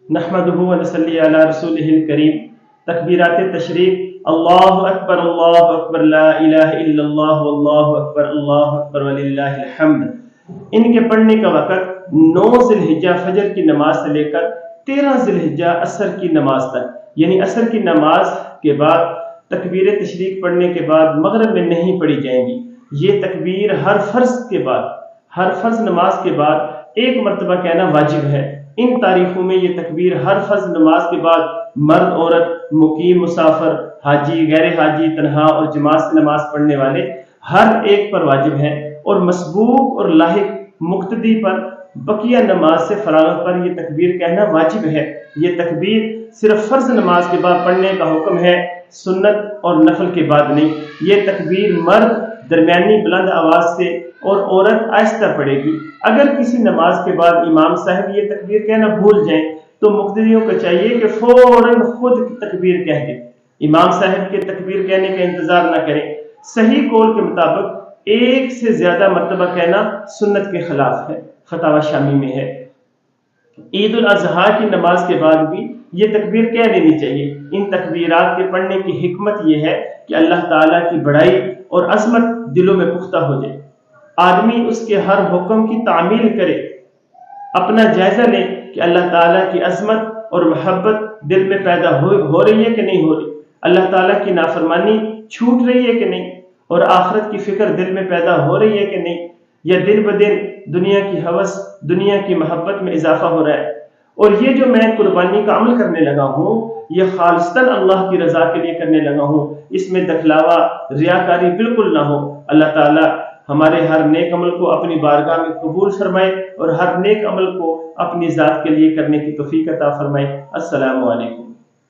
नहमदुहु व नसल्ली अला रसूलिहिल करीम। तकबीरात तशरीफ, अल्लाहु अकबर, ला इलाहा इल्लल्लाह वल्लाहु अकबर वलिल्लाहिल हम्द। इनके पढ़ने का वक़्त 9 ज़िलहिज्जा फजर की नमाज से लेकर 13 ज़िलहिज्जा असर की नमाज तक, यानी असर की नमाज के बाद तकबीर तशरीक पढ़ने के बाद मगरिब में नहीं पढ़ी जाएंगी। ये तकबीर हर फर्ज नमाज के बाद एक मरतबा कहना वाजिब है। इन तारीखों में ये तकबीर हर फर्ज नमाज के बाद मर्द, औरत, मुकीम, मुसाफिर, हाजी, गैर हाजी, तन्हा और जमात से नमाज पढ़ने वाले हर एक पर वाजिब है, और मसबूक और लाहिक मुक्तदी पर बकिया नमाज से फरागत पर यह तकबीर कहना वाजिब है। ये तकबीर सिर्फ फर्ज नमाज के बाद पढ़ने का हुक्म है, सुन्नत और नफल के बाद नहीं। ये तकबीर मर्द दरमियानी बुलंद आवाज से और औरत आहिस्ता पढ़ेगी। अगर किसी नमाज के बाद इमाम साहब ये तकबीर कहना भूल जाएं तो मुक्तदियों को चाहिए कि फौरन खुद तकबीर कह दें, इमाम साहब के तकबीर कहने का इंतजार न करें। सही कौल के मुताबिक एक से ज्यादा मरतबा कहना सुन्नत के खिलाफ है, फतावा शामी में है। ईद उल अजहा की नमाज के बाद भी ये तकबीर कह लेनी चाहिए। इन तकबीरात के पढ़ने की हिकमत यह है कि अल्लाह ताला की बड़ाई और अजमत दिलों में पुख्ता हो जाए, आदमी उसके हर हुक्म की तामील करे, अपना जायजा ले कि अल्लाह ताला की अजमत और मोहब्बत दिल में पैदा हो रही है कि नहीं हो रही, अल्लाह ताला की नाफरमानी छूट रही है कि नहीं, और आखिरत की फिक्र दिल में पैदा हो रही है कि नहीं, या दिन ब दिन दुनिया की हवस, दुनिया की मोहब्बत में इजाफा हो रहा है। और ये जो मैं कुर्बानी का अमल करने लगा हूँ, ये खालिस्तन अल्लाह की रजा के लिए करने लगा हूँ, इसमें दखलावा, रियाकारी बिल्कुल ना हो। अल्लाह ताला हमारे हर नेक अमल को अपनी बारगाह में कबूल फरमाए और हर नेक अमल को अपनी जात के लिए करने की तौफीक अता फरमाए। अस्सलामु अलैकुम।